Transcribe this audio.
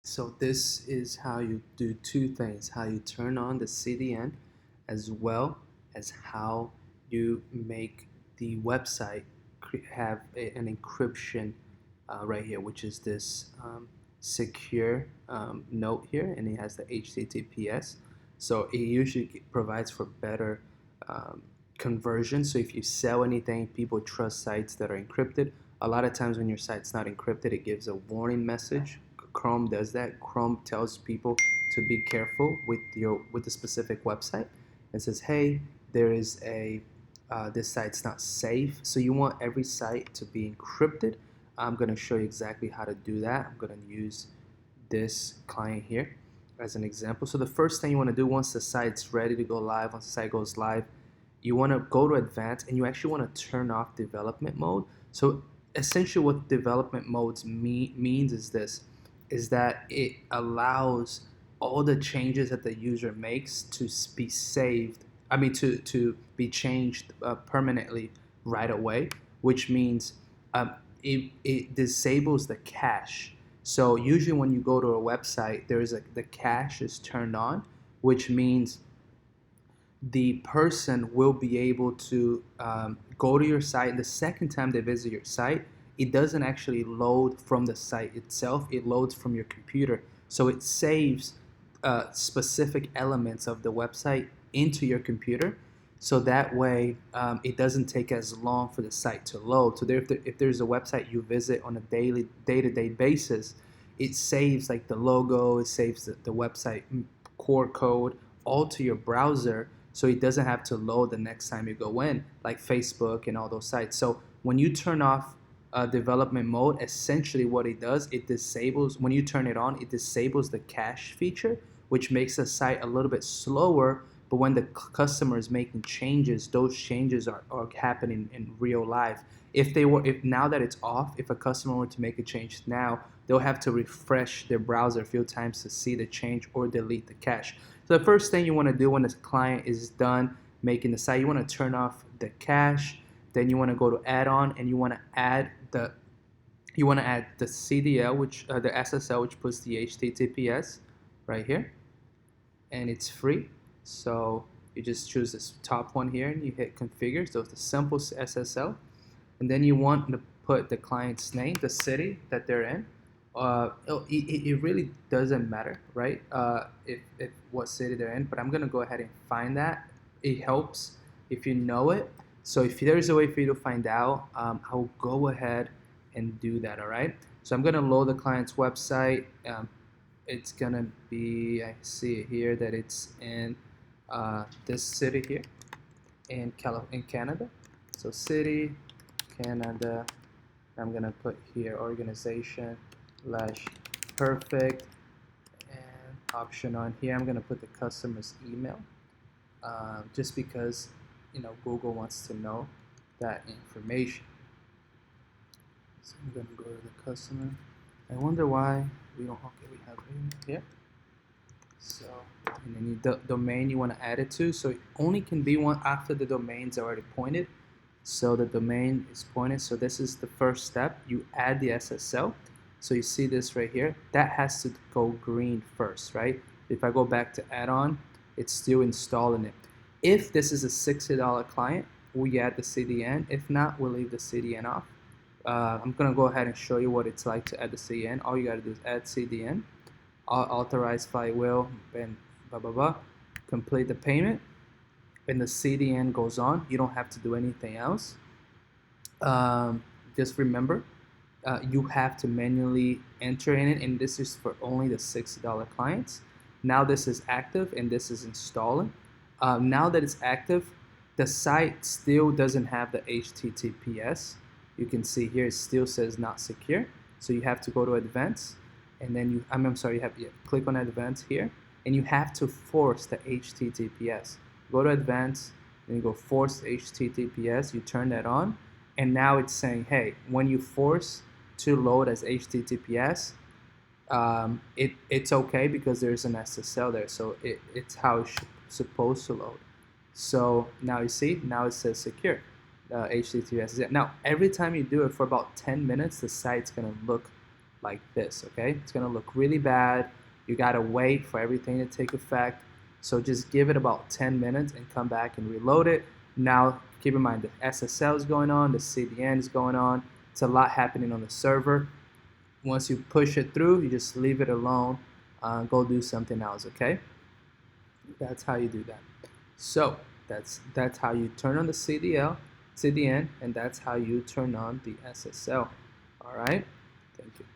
So this is how you do two things, how you turn on the CDN as well as how you make the website have an encryption right here, which is this secure note here, and it has the HTTPS. So it usually provides for better um, conversion. So if you sell anything, people trust sites that are encrypted. A lot of times when your site's not encrypted, it gives a warning message. Chrome does that. Chrome tells people to be careful with the specific website and says, hey, there is a this site's not safe. So you want every site to be encrypted. I'm going to show you exactly how to do that. I'm going to use this client here as an example. So the first thing you want to do once the site's ready to go live, once the site goes live, you want to go to advanced and you actually want to turn off development mode. So essentially what development modes means is this, is that it allows all the changes that the user makes to be saved, to be changed permanently right away, which means it disables the cache. So usually when you go to a website, the cache is turned on, which means the person will be able to go to your site, and the second time they visit your site, it doesn't actually load from the site itself, it loads from your computer. So it saves specific elements of the website into your computer, so that way it doesn't take as long for the site to load. So if there's a website you visit on a day-to-day basis, it saves like the logo, it saves the website core code all to your browser, so it doesn't have to load the next time you go in, like Facebook and all those sites. So when you turn off development mode, essentially what it does, it disables, when you turn it on, it disables the cache feature, which makes the site a little bit slower. But when the customer is making changes, those changes are happening in real life. If now that it's off, if a customer were to make a change now, they'll have to refresh their browser a few times to see the change or delete the cache. So the first thing you want to do when the client is done making the site, you want to turn off the cache. Then you want to go to add-on and you want to add the CDL, the SSL, which puts the HTTPS right here, and it's free. So you just choose this top one here and you hit configure. So it's the simple SSL, and then you want to put the client's name, the city that they're in. It really doesn't matter, right? If what city they're in, but I'm gonna go ahead and find that. It helps if you know it. So if there's a way for you to find out, I'll go ahead and do that. All right. So I'm gonna load the client's website. It's gonna be, I see it here that it's in this city here in Canada. So city, Canada. I'm gonna put here organization / perfect, and option on here. I'm gonna put the customer's email, just because Google wants to know that information. So I'm gonna go to the customer. I wonder why we don't. Okay, we have it here. So, and then the domain you want to add it to. So it only can be one after the domain's already pointed. So the domain is pointed. So this is the first step. You add the SSL. So you see this right here. That has to go green first, right? If I go back to add-on, it's still installing it. If this is a $60 client, we add the CDN. If not, we'll leave the CDN off. I'm gonna go ahead and show you what it's like to add the CDN. All you gotta do is add CDN, authorize flywheel, and blah blah blah. Complete the payment, and the CDN goes on. You don't have to do anything else. Just remember, you have to manually enter in it, and this is for only the $60 clients. Now this is active and this is installing. Now that it's active, the site still doesn't have the HTTPS. You can see here it still says not secure. So you have to go to advanced, and then you have to click on advanced here, and you have to force the HTTPS. Go to advanced, then you go force HTTPS, you turn that on, and now it's saying, hey, when you force to load as HTTPS, it's okay because there's an SSL there, so it's how it's supposed to load. So now you see, now it says secure. HTTPS. Now every time you do it for about 10 minutes, the site's gonna look like this, okay? It's gonna look really bad. You gotta wait for everything to take effect. So just give it about 10 minutes and come back and reload it. Now, keep in mind the SSL is going on, the CDN is going on. It's a lot happening on the server. Once you push it through, you just leave it alone. Go do something else, okay? That's how you do that. So that's how you turn on the CDN, and that's how you turn on the SSL. All right. Thank you.